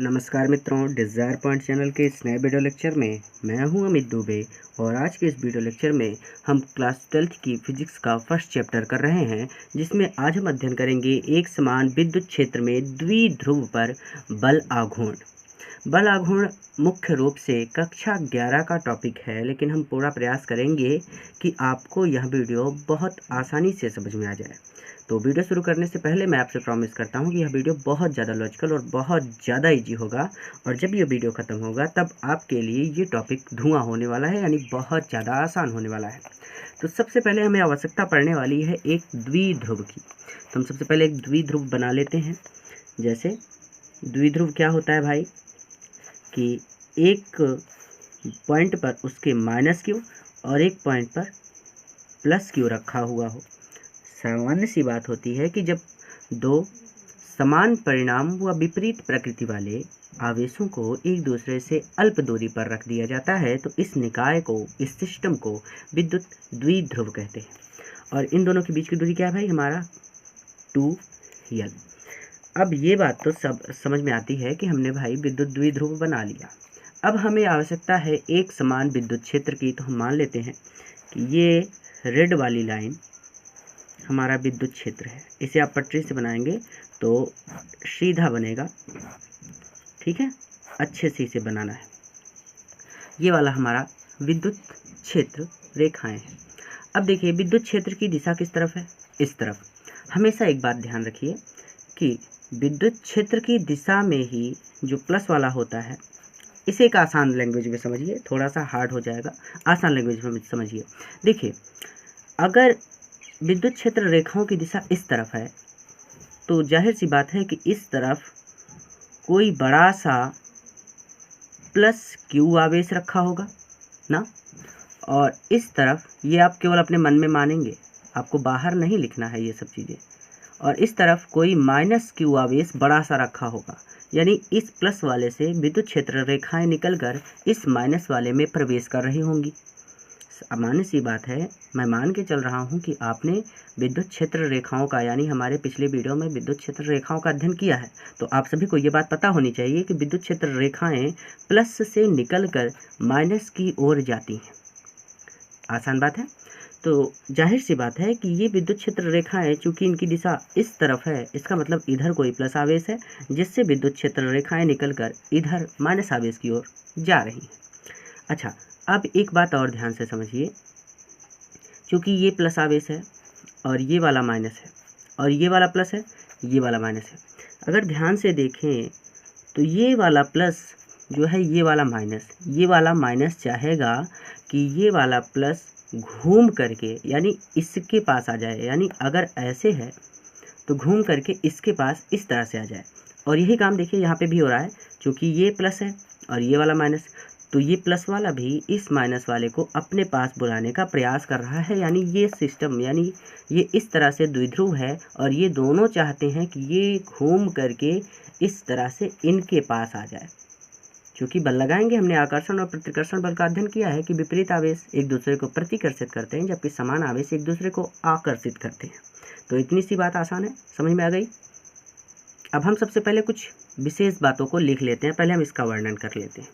नमस्कार मित्रों, desire point channel के इस नए वीडियो लेक्चर में मैं हूं अमित दुबे। और आज के इस वीडियो लेक्चर में हम क्लास 12th की फिजिक्स का फर्स्ट चैप्टर कर रहे हैं, जिसमें आज हम अध्ययन करेंगे एक समान विद्युत क्षेत्र में द्विध्रुव पर बल आघूर्ण। बल आघूर्ण मुख्य रूप से कक्षा 11 का टॉपिक है, लेकिन हम पूरा प्रयास करेंगे कि आपको यह वीडियो बहुत आसानी से समझ में आ जाए। तो वीडियो शुरू करने से पहले मैं आपसे प्रॉमिस करता हूं कि यह वीडियो बहुत ज़्यादा लॉजिकल और बहुत ज़्यादा इजी होगा, और जब यह वीडियो ख़त्म होगा तब आपके लिए ये टॉपिक धुआं होने वाला है, यानी बहुत ज़्यादा आसान होने वाला है। तो सबसे पहले हमें आवश्यकता पड़ने वाली है एक द्विध्रुव की। तो हम सबसे पहले एक द्विध्रुव बना लेते हैं। जैसे द्विध्रुव क्या होता है भाई, कि एक पॉइंट पर उसके माइनस क्यू और एक पॉइंट पर प्लस क्यू रखा हुआ हो। सामान्य सी बात होती है कि जब दो समान परिणाम व विपरीत प्रकृति वाले आवेशों को एक दूसरे से अल्प दूरी पर रख दिया जाता है, तो इस निकाय को, इस सिस्टम को विद्युत द्विध्रुव कहते हैं। और इन दोनों के बीच की दूरी क्या है भाई, हमारा 2l। अब ये बात तो सब समझ में आती है कि हमने भाई विद्युत द्विध्रुव बना लिया। अब हमें आवश्यकता है एक समान विद्युत क्षेत्र की। तो हम मान लेते हैं कि ये रेड वाली लाइन हमारा विद्युत क्षेत्र है। इसे आप पटरी से बनाएंगे तो सीधा बनेगा, ठीक है, अच्छे से इसे बनाना है। ये वाला हमारा विद्युत क्षेत्र रेखाएं हैं। अब देखिए विद्युत क्षेत्र की दिशा किस तरफ है, इस तरफ। हमेशा एक बात ध्यान रखिए कि विद्युत क्षेत्र की दिशा में ही जो प्लस वाला होता है, इसे एक आसान लैंग्वेज में समझिए, थोड़ा सा हार्ड हो जाएगा, आसान लैंग्वेज में समझिए। देखिए, अगर विद्युत क्षेत्र रेखाओं की दिशा इस तरफ है, तो जाहिर सी बात है कि इस तरफ कोई बड़ा सा प्लस क्यू आवेश रखा होगा ना, और इस तरफ ये आप केवल अपने मन में मानेंगे, आपको बाहर नहीं लिखना है ये सब चीज़ें। और इस तरफ कोई माइनस क्यू आवेश बड़ा सा रखा होगा, यानी इस प्लस वाले से विद्युत क्षेत्र रेखाएं निकलकर इस माइनस वाले में प्रवेश कर रही होंगी। सामान्य सी बात है, मैं मान के चल रहा हूँ कि आपने विद्युत क्षेत्र रेखाओं का, यानी हमारे पिछले वीडियो में विद्युत क्षेत्र रेखाओं का अध्ययन किया है। तो आप सभी को ये बात पता होनी चाहिए कि विद्युत क्षेत्र रेखाएं प्लस से निकलकर माइनस की ओर जाती हैं। आसान बात है। तो जाहिर सी बात है कि ये विद्युत क्षेत्र रेखाएं, चूंकि इनकी दिशा इस तरफ है, इसका मतलब इधर कोई प्लस आवेश है, जिससे विद्युत क्षेत्र रेखाएं निकलकर इधर माइनस आवेश की ओर जा रही हैं। अच्छा, अब एक बात और ध्यान से समझिए, क्योंकि ये प्लस आवेश है और ये वाला माइनस है, और ये वाला प्लस है, ये वाला माइनस है। अगर ध्यान से देखें तो ये वाला प्लस जो है, ये वाला माइनस चाहेगा कि ये वाला प्लस घूम करके, यानी इसके पास आ जाए। यानी अगर ऐसे है तो घूम करके इसके पास इस तरह से आ जाए। और यही काम देखिए यहाँ पे भी हो रहा है, क्योंकि ये प्लस है और ये वाला माइनस, तो ये प्लस वाला भी इस माइनस वाले को अपने पास बुलाने का प्रयास कर रहा है। यानी ये सिस्टम, यानी ये इस तरह से द्विध्रुव है, और ये दोनों चाहते हैं कि ये घूम करके इस तरह से इनके पास आ जाए। क्योंकि बल लगाएंगे, हमने आकर्षण और प्रतिकर्षण बल का अध्ययन किया है कि विपरीत आवेश एक दूसरे को प्रतिकर्षित करते हैं, जबकि समान आवेश एक दूसरे को आकर्षित करते हैं। तो इतनी सी बात आसान है, समझ में आ गई। अब हम सबसे पहले कुछ विशेष बातों को लिख लेते हैं, पहले हम इसका वर्णन कर लेते हैं।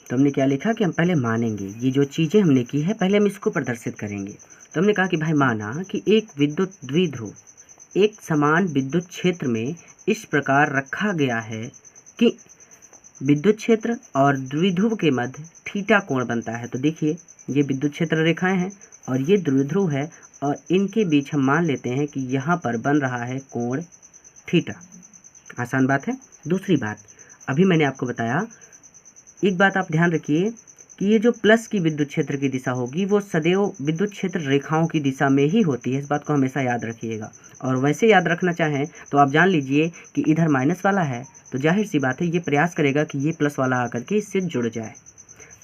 तो हमने क्या लिखा कि हम पहले मानेंगे, ये जो चीज़ें हमने की है पहले हम इसको प्रदर्शित करेंगे। तो हमने कहा कि भाई माना कि एक विद्युत द्विध्रुव एक समान विद्युत क्षेत्र में इस प्रकार रखा गया है कि विद्युत क्षेत्र और द्विध्रुव के मध्य थीटा कोण बनता है। तो देखिए, ये विद्युत क्षेत्र रेखाएं हैं और ये द्विध्रुव है, और इनके बीच हम मान लेते हैं कि यहाँ पर बन रहा है कोण थीटा। आसान बात है। दूसरी बात, अभी मैंने आपको बताया, एक बात आप ध्यान रखिए कि ये जो प्लस की विद्युत क्षेत्र की दिशा होगी वो सदैव विद्युत क्षेत्र रेखाओं की दिशा में ही होती है। इस बात को हमेशा याद रखिएगा। और वैसे याद रखना चाहें तो आप जान लीजिए कि इधर माइनस वाला है, तो जाहिर सी बात है ये प्रयास करेगा कि ये प्लस वाला आकर के इससे जुड़ जाए।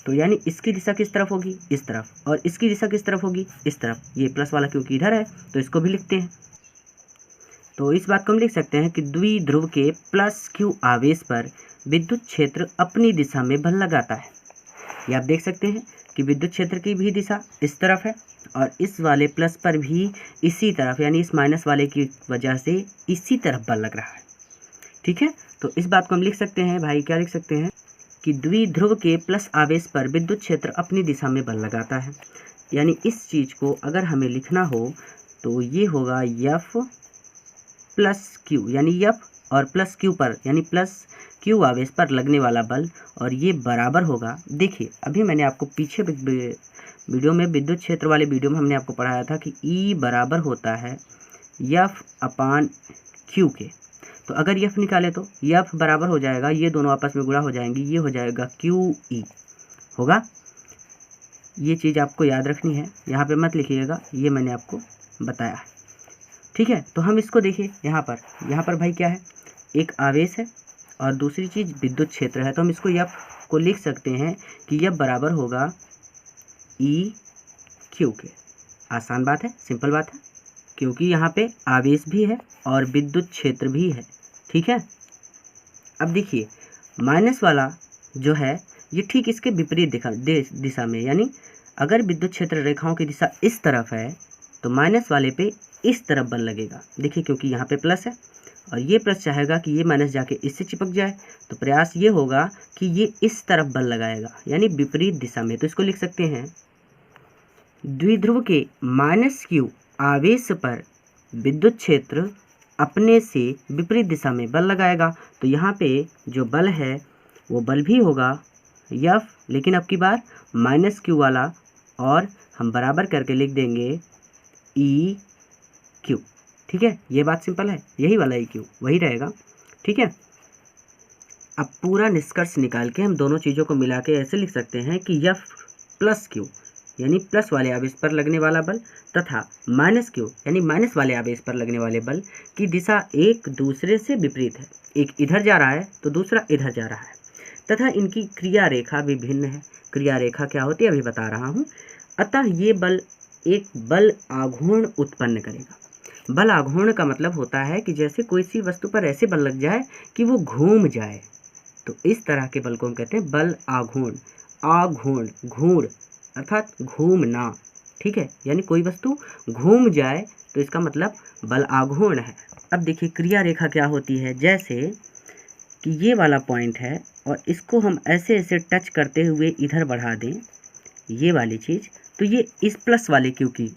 तो यानी इसकी दिशा किस तरफ होगी, इस तरफ, और इसकी दिशा किस तरफ होगी, इस तरफ। ये प्लस वाला क्योंकि इधर है तो इसको भी लिखते हैं। तो इस बात को हम लिख सकते हैं कि द्विध्रुव के प्लस क्यू आवेश पर विद्युत क्षेत्र अपनी दिशा में बल लगाता है। ये आप देख सकते हैं कि विद्युत क्षेत्र की भी दिशा इस तरफ है, और इस वाले प्लस पर भी इसी तरफ, यानी इस माइनस वाले की वजह से इसी तरफ बल लग रहा है। ठीक है, तो इस बात को हम लिख सकते हैं भाई, क्या लिख सकते हैं कि द्विध्रुव के प्लस आवेश पर विद्युत क्षेत्र अपनी दिशा में बल लगाता है। यानी इस चीज़ को अगर हमें लिखना हो तो ये होगा F प्लस क्यू, यानी F और प्लस क्यू पर, यानी प्लस क्यू आवेश पर लगने वाला बल, और ये बराबर होगा। देखिए अभी मैंने आपको पीछे वीडियो में, विद्युत क्षेत्र वाले वीडियो में हमने आपको पढ़ाया था कि E बराबर होता है F अपान क्यू के। तो अगर F निकाले तो F बराबर हो जाएगा, ये दोनों आपस में गुणा हो जाएंगी, ये हो जाएगा QE होगा। ये चीज़ आपको याद रखनी है, यहाँ पे मत लिखिएगा, ये मैंने आपको बताया है, ठीक है। तो हम इसको देखिए यहाँ पर भाई क्या है, एक आवेश है और दूसरी चीज़ विद्युत क्षेत्र है। तो हम इसको F को लिख सकते हैं कि F बराबर होगा EQ के। आसान बात है, सिंपल बात है, क्योंकि यहाँ पे आवेश भी है और विद्युत क्षेत्र भी है, ठीक है। अब देखिए माइनस वाला जो है ये ठीक इसके विपरीत दिशा में, यानी अगर विद्युत क्षेत्र रेखाओं की दिशा इस तरफ है तो माइनस वाले पे इस तरफ बल लगेगा। देखिए क्योंकि यहाँ पे प्लस है और ये प्लस चाहेगा कि ये माइनस जाके इससे चिपक जाए, तो प्रयास ये होगा कि ये इस तरफ बल लगाएगा, यानी विपरीत दिशा में। तो इसको लिख सकते हैं द्विध्रुव के माइनस क्यू आवेश पर विद्युत क्षेत्र अपने से विपरीत दिशा में बल लगाएगा। तो यहाँ पे जो बल है वो बल भी होगा F, लेकिन अब की बार माइनस क्यू वाला, और हम बराबर करके लिख देंगे EQ, ठीक है। ये बात सिंपल है, यही वाला EQ वही रहेगा, ठीक है। अब पूरा निष्कर्ष निकाल के हम दोनों चीज़ों को मिला के ऐसे लिख सकते हैं कि F प्लस क्यू यानी प्लस वाले आवेश पर लगने वाला बल तथा माइनस क्यू यानी माइनस वाले आवेश पर लगने वाले बल की दिशा एक दूसरे से विपरीत है। एक इधर जा रहा है तो दूसरा इधर जा रहा है, तथा इनकी क्रिया रेखा भी भिन्न है। क्रिया रेखा क्या होती है अभी बता रहा हूँ। अतः ये बल एक बल आघूर्ण उत्पन्न करेगा। बल आघूर्ण का मतलब होता है कि जैसे कोई सी वस्तु पर ऐसे बल लग जाए कि वो घूम जाए, तो इस तरह के बल को हम कहते हैं बल आघूर्ण। आघूर्ण, घूर्ण अर्थात घूमना, ठीक है, यानी कोई वस्तु घूम जाए तो इसका मतलब बल आघूर्ण है। अब देखिए क्रिया रेखा क्या होती है, जैसे कि ये वाला पॉइंट है और इसको हम ऐसे ऐसे टच करते हुए इधर बढ़ा दें, ये वाली चीज़, तो ये इस प्लस वाले क्यू की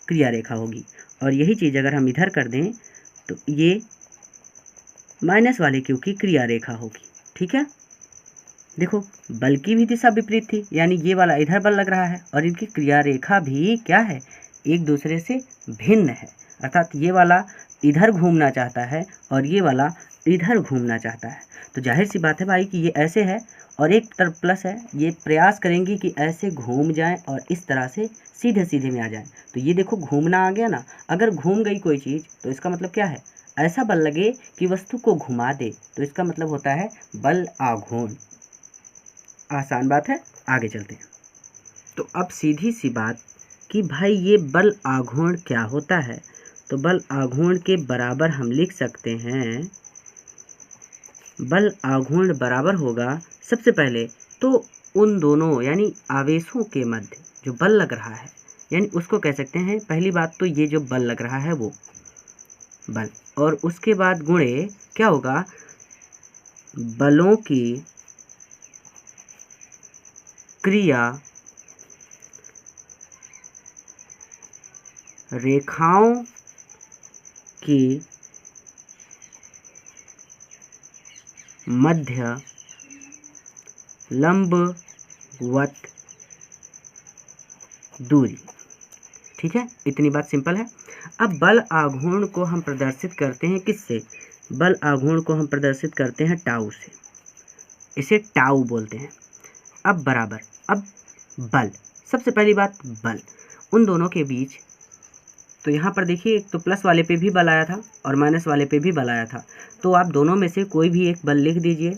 क्रिया रेखा होगी, और यही चीज़ अगर हम इधर कर दें तो ये माइनस वाले क्यू की क्रिया रेखा होगी, ठीक है। देखो बल की भी दिशा विपरीत थी, यानी ये वाला इधर बल लग रहा है और इनकी क्रिया रेखा भी क्या है, एक दूसरे से भिन्न है। अर्थात ये वाला इधर घूमना चाहता है और ये वाला इधर घूमना चाहता है। तो जाहिर सी बात है भाई कि ये ऐसे है और एक तरफ प्लस है, ये प्रयास करेंगे कि ऐसे घूम जाएं और इस तरह से सीधे सीधे में आ जाएं। तो ये देखो घूमना आ गया ना, अगर घूम गई कोई चीज़ तो इसका मतलब क्या है, ऐसा बल लगे कि वस्तु को घुमा दे, तो इसका मतलब होता है बल आघूर्ण। आसान बात है, आगे चलते हैं। तो अब सीधी सी बात कि भाई ये बल आघूर्ण क्या होता है, तो बल आघूर्ण के बराबर हम लिख सकते हैं, बल आघूर्ण बराबर होगा सबसे पहले तो उन दोनों यानी आवेशों के मध्य जो बल लग रहा है, यानी उसको कह सकते हैं, पहली बात तो ये जो बल लग रहा है वो बल, और उसके बाद गुणे क्या होगा, बलों की क्रिया रेखाओं की मध्य लंबवत दूरी, ठीक है। इतनी बात सिंपल है। अब बल आघूर्ण को हम प्रदर्शित करते हैं किससे, बल आघूर्ण को हम प्रदर्शित करते हैं टाउ से, इसे टाउ बोलते हैं। अब बराबर, अब बल, सबसे पहली बात बल उन दोनों के बीच, तो यहाँ पर देखिए एक तो प्लस वाले पे भी बल आया था और माइनस वाले पे भी बल आया था, तो आप दोनों में से कोई भी एक बल लिख दीजिए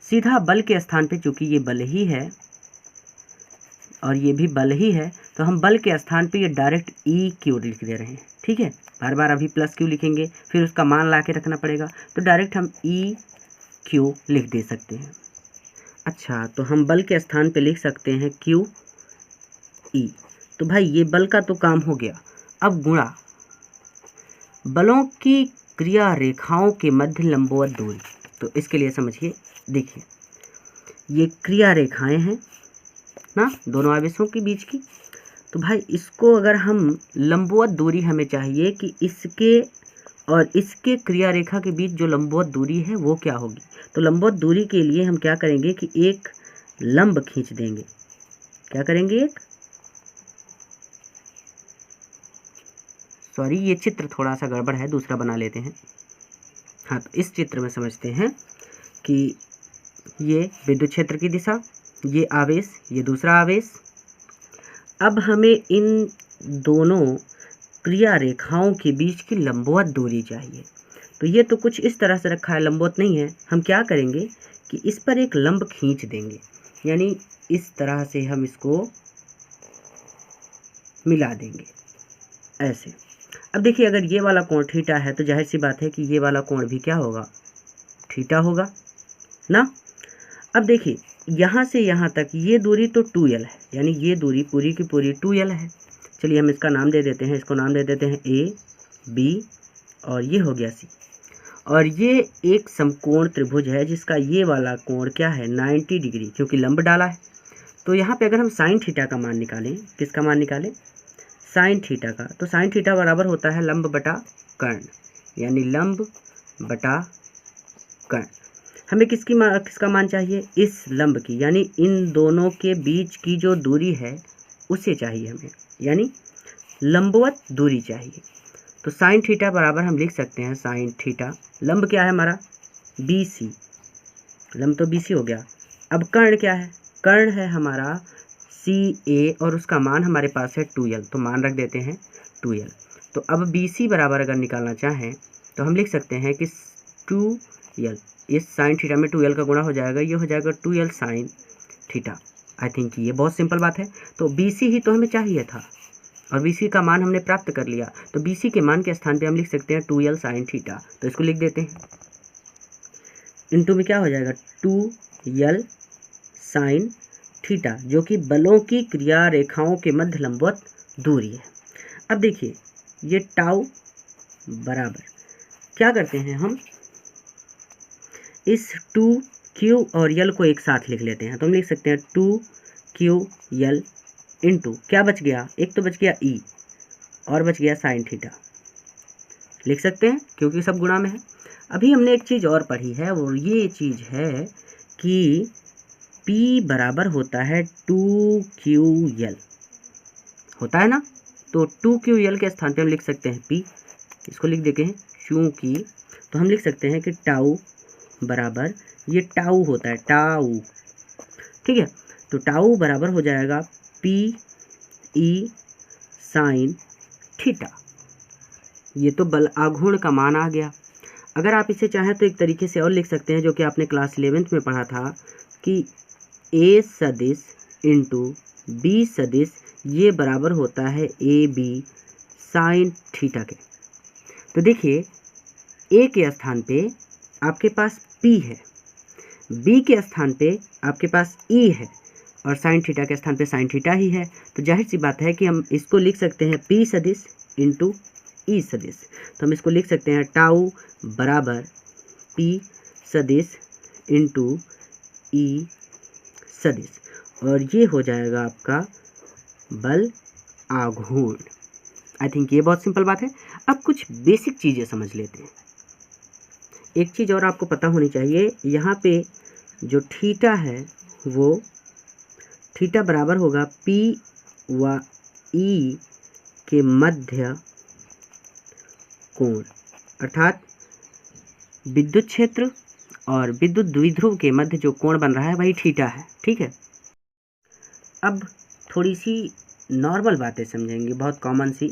सीधा बल के स्थान पे। चूँकि ये बल ही है और ये भी बल ही है, तो हम बल के स्थान पे ये डायरेक्ट EQ लिख दे रहे हैं, ठीक है। बार बार अभी प्लस क्यू लिखेंगे फिर उसका मान ला के रखना पड़ेगा, तो डायरेक्ट हम EQ लिख दे सकते हैं। अच्छा, तो हम बल के स्थान पे लिख सकते हैं QE। तो भाई ये बल का तो काम हो गया। अब गुणा बलों की क्रिया रेखाओं के मध्य लंबवत दूरी, तो इसके लिए समझिए, देखिए ये क्रिया रेखाएं हैं ना दोनों आवेशों के बीच की। तो भाई इसको अगर हम लंबवत दूरी हमें चाहिए कि इसके और इसके क्रिया रेखा के बीच जो लंबवत दूरी है वो क्या होगी। तो लंबवत दूरी के लिए हम क्या करेंगे कि एक लंब खींच देंगे। क्या करेंगे? सॉरी, ये चित्र थोड़ा सा गड़बड़ है, दूसरा बना लेते हैं। हाँ, तो इस चित्र में समझते हैं कि ये विद्युत क्षेत्र की दिशा, ये आवेश, ये दूसरा आवेश। अब हमें इन दोनों क्रिया रेखाओं के बीच की लंबवत दूरी चाहिए। तो ये तो कुछ इस तरह से रखा है, लंबवत नहीं है। हम क्या करेंगे कि इस पर एक लंब खींच देंगे, यानी इस तरह से हम इसको मिला देंगे ऐसे। अब देखिए अगर ये वाला कोण थीटा है तो जाहिर सी बात है कि ये वाला कोण भी क्या होगा? थीटा होगा ना। अब देखिए यहाँ से यहाँ तक ये दूरी तो 2l है, यानी ये दूरी पूरी की पूरी 2l है। चलिए हम इसका नाम दे देते हैं, इसको नाम दे देते हैं A, B और ये हो गया C। और ये एक समकोण त्रिभुज है जिसका ये वाला कोण क्या है? 90 डिग्री, क्योंकि लंब डाला है। तो यहाँ पे अगर हम साइन थीटा का मान निकालें, किसका मान निकालें? साइन थीटा का। तो साइन थीटा बराबर होता है लंब बटा कर्ण, यानी लंब बटा कर्ण। हमें किसका मान चाहिए? इस लंब की, यानी इन दोनों के बीच की जो दूरी है उसे चाहिए हमें, यानी लंबवत दूरी चाहिए। तो साइन थीटा बराबर हम लिख सकते हैं साइन थीटा, लंब क्या है हमारा? BC, लंब तो BC हो गया। अब कर्ण क्या है? कर्ण है हमारा CA और उसका मान हमारे पास है 2l, तो मान रख देते हैं 2l। तो अब BC बराबर अगर निकालना चाहें तो हम लिख सकते हैं कि 2l, इस साइन थीटा में 2l का गुणा हो जाएगा, ये हो जाएगा 2l sine theta. I think ये बहुत सिंपल बात है। तो BC ही तो हमें चाहिए था और BC का मान हमने प्राप्त कर लिया। तो BC के मान के स्थान पे हम लिख सकते हैं 2l साइन थीटा। तो इसको लिख देते हैं, इनटू में क्या हो जाएगा? 2l साइन थीटा, जो कि बलों की क्रिया रेखाओं के मध्य लंबवत दूरी है। अब देखिए ये टाउ बराबर क्या करते हैं हम, इस 2q और l को एक साथ लिख लेते हैं। तो हम लिख सकते हैं 2ql इंटू क्या बच गया? एक तो बच गया e और बच गया साइन थीटा, लिख सकते हैं क्योंकि सब गुणा में है। अभी हमने एक चीज़ और पढ़ी है और ये चीज़ है कि P बराबर होता है 2ql, होता है ना। तो 2ql के स्थान पे हम लिख सकते हैं P, इसको लिख देते हैं क्योंकि। तो हम लिख सकते हैं कि टाउ बराबर, ये टाउ होता है टाउ, ठीक है। तो टाउ बराबर हो जाएगा PE साइन थीटा। ये तो बल आघूर्ण का मान आ गया। अगर आप इसे चाहें तो एक तरीके से और लिख सकते हैं, जो कि आपने क्लास 11th में पढ़ा था कि A सदिश इंटू B सदिश ये बराबर होता है AB साइन थीटा के। तो देखिए A के स्थान पे आपके पास P है, B के स्थान पे आपके पास E है और साइन थीटा के स्थान पे साइन थीटा ही है। तो जाहिर सी बात है कि हम इसको लिख सकते हैं P सदिश इंटू E सदिश। तो हम इसको लिख सकते हैं टाउ बराबर P सदिश इंटू E सदिश, और ये हो जाएगा आपका बल आघूर्ण। आई थिंक ये बहुत सिंपल बात है। अब कुछ बेसिक चीज़ें समझ लेते हैं। एक चीज़ और आपको पता होनी चाहिए, यहाँ पे जो थीटा है वो थीटा बराबर होगा P व E के मध्य कोण, अर्थात विद्युत क्षेत्र और विद्युत द्विध्रुव के मध्य जो कोण बन रहा है वही थीटा है, ठीक है। अब थोड़ी सी नॉर्मल बातें समझेंगे, बहुत कॉमन सी,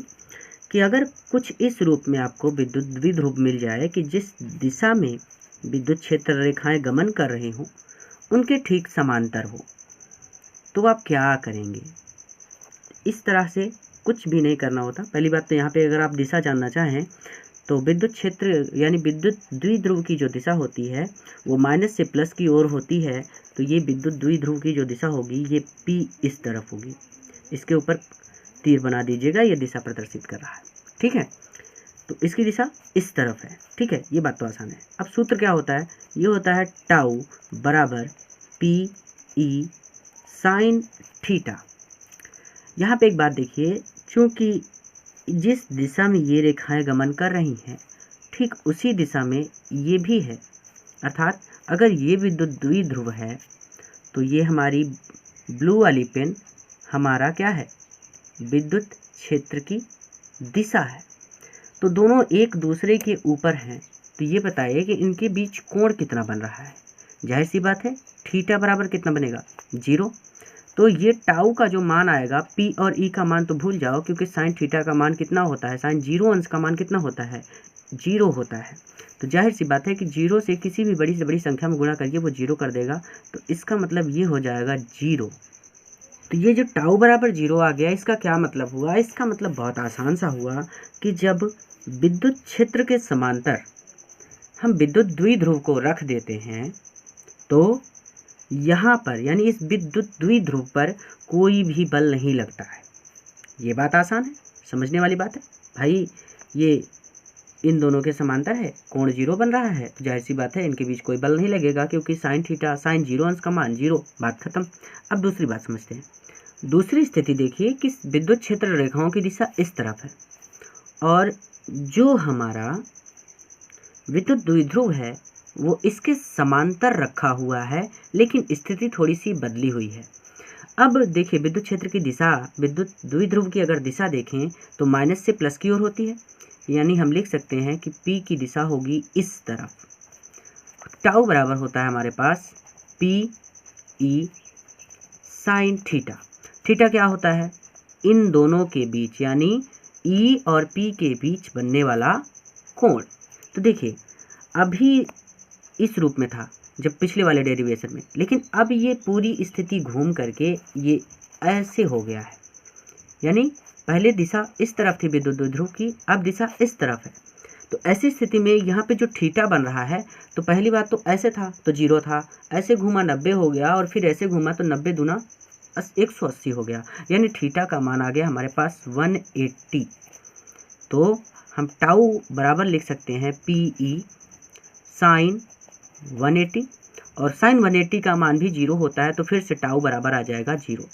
कि अगर कुछ इस रूप में आपको विद्युत द्विध्रुव मिल जाए कि जिस दिशा में विद्युत क्षेत्र रेखाएं गमन कर रही हों उनके ठीक समांतर हो, तो आप क्या करेंगे? इस तरह से कुछ भी नहीं करना होता। पहली बात तो यहाँ पे अगर आप दिशा जानना चाहें तो विद्युत क्षेत्र यानी विद्युत द्विध्रुव की जो दिशा होती है वो माइनस से प्लस की ओर होती है। तो ये विद्युत द्विध्रुव की जो दिशा होगी ये P इस तरफ होगी। इसके ऊपर तीर बना दीजिएगा, ये दिशा प्रदर्शित कर रहा है, ठीक है। तो इसकी दिशा इस तरफ है, ठीक है, ये बात तो आसान है। अब सूत्र क्या होता है, ये होता है टाउ बराबर पी ई साइन थीटा। यहाँ पे एक बात देखिए, चूँकि जिस दिशा में ये रेखाएं गमन कर रही हैं ठीक उसी दिशा में ये भी है, अर्थात अगर ये विद्युत द्विध्रुव है तो ये हमारी ब्लू वाली पेन हमारा क्या है, विद्युत क्षेत्र की दिशा है। तो दोनों एक दूसरे के ऊपर हैं, तो ये बताइए कि इनके बीच कोण कितना बन रहा है। जाहिर सी बात है, थीटा बराबर कितना बनेगा, 0। तो ये टाउ का जो मान आएगा, पी और ई का मान तो भूल जाओ, क्योंकि साइन थीटा का मान कितना होता है, साइन 0 अंश का मान कितना होता है, 0 होता है। तो जाहिर सी बात है कि 0 से किसी भी बड़ी से बड़ी संख्या में गुणा करके वो 0 कर देगा, तो इसका मतलब ये हो जाएगा 0। तो ये जो टाउ बराबर 0 आ गया, इसका क्या मतलब हुआ, इसका मतलब बहुत आसान सा हुआ कि जब विद्युत क्षेत्र के समांतर हम विद्युत द्विध्रुव को रख देते हैं तो यहाँ पर यानी इस विद्युत द्विध्रुव पर कोई भी बल नहीं लगता है। ये बात आसान है, समझने वाली बात है भाई। ये इन दोनों के समांतर है, कोण 0 बन रहा है, तो जाहिर सी बात है इनके बीच कोई बल नहीं लगेगा, क्योंकि साइन थीटा साइन 0 अंश का मान 0, बात खत्म। अब दूसरी बात समझते हैं। दूसरी स्थिति देखिए कि विद्युत क्षेत्र रेखाओं की दिशा इस तरफ है और जो हमारा विद्युत द्विध्रुव है वो इसके समांतर रखा हुआ है, लेकिन स्थिति थोड़ी सी बदली हुई है। अब देखिए विद्युत क्षेत्र की दिशा, विद्युत द्विध्रुव की अगर दिशा देखें तो माइनस से प्लस की ओर होती है, यानी हम लिख सकते हैं कि P की दिशा होगी इस तरफ। टाउ बराबर होता है हमारे पास P E sine theta. Theta क्या होता है, इन दोनों के बीच यानी ई और पी के बीच बनने वाला कोण। तो देखिए अभी इस रूप में था जब पिछले वाले डेरिवेशन में, लेकिन अब ये पूरी स्थिति घूम करके ये ऐसे हो गया है, यानी पहले दिशा इस तरफ थी विद्युत द्विध्रुव की, अब दिशा इस तरफ है। तो ऐसी स्थिति में यहाँ पे जो थीटा बन रहा है, तो पहली बात तो ऐसे था तो 0 था, ऐसे घूमा 90 हो गया, और फिर ऐसे घूमा तो 90 दूना 180 हो गया, यानी थीटा का मान आ गया हमारे पास 180। तो हम टाउ बराबर लिख सकते हैं पी ई साइन 180, और साइन 180 का मान भी 0 होता है, तो फिर से टाउ बराबर आ जाएगा 0।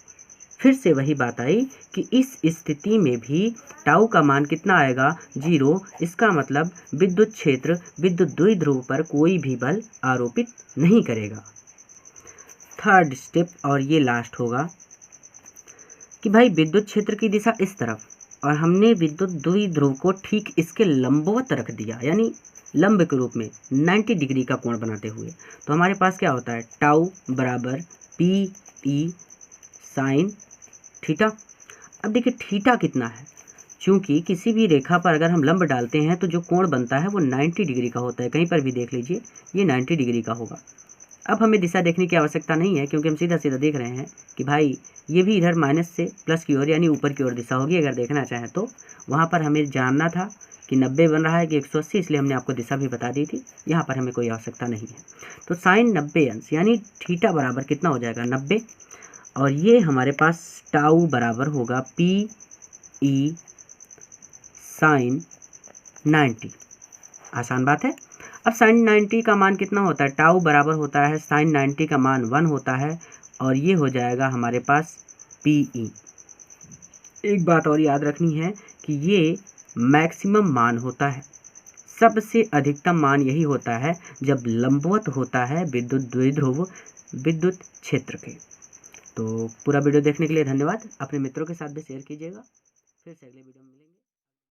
फिर से वही बात आई कि इस स्थिति में भी टाउ का मान कितना आएगा, 0। इसका मतलब विद्युत क्षेत्र विद्युत द्विध्रुव पर कोई भी बल आरोपित नहीं करेगा। थर्ड स्टेप और ये लास्ट होगा कि भाई विद्युत क्षेत्र की दिशा इस तरफ और हमने विद्युत द्विध्रुव को ठीक इसके लंबवत रख दिया, यानी लंब के रूप में 90 डिग्री का कोण बनाते हुए। तो हमारे पास क्या होता है, टाउ बराबर पी ई साइन थीटा। अब देखिए थीटा कितना है, चूंकि किसी भी रेखा पर अगर हम लंब डालते हैं तो जो कोण बनता है वो 90 डिग्री का होता है। कहीं पर भी देख लीजिए ये 90 डिग्री का होगा। अब हमें दिशा देखने की आवश्यकता नहीं है, क्योंकि हम सीधा सीधा देख रहे हैं कि भाई ये भी इधर माइनस से प्लस की ओर यानी ऊपर की ओर दिशा होगी। अगर देखना चाहें तो वहाँ पर हमें जानना था कि 90 बन रहा है कि 180, इसलिए हमने आपको दिशा भी बता दी थी। यहाँ पर हमें कोई आवश्यकता नहीं है। तो साइन 90 अंश यानी थीटा बराबर कितना हो जाएगा, 90, और ये हमारे पास टाउ बराबर होगा पी ई साइन 90। आसान बात है। अब साइन 90 का मान कितना होता है, टाउ बराबर होता है साइन 90 का मान 1 होता है, और ये हो जाएगा हमारे पास पी ई। एक बात और याद रखनी है कि ये मैक्सिमम मान होता है, सबसे अधिकतम मान यही होता है जब लंबवत होता है विद्युत द्विध्रुव विद्युत क्षेत्र के। तो पूरा वीडियो देखने के लिए धन्यवाद। अपने मित्रों के साथ भी शेयर कीजिएगा। फिर से अगले वीडियो में मिलेंगे।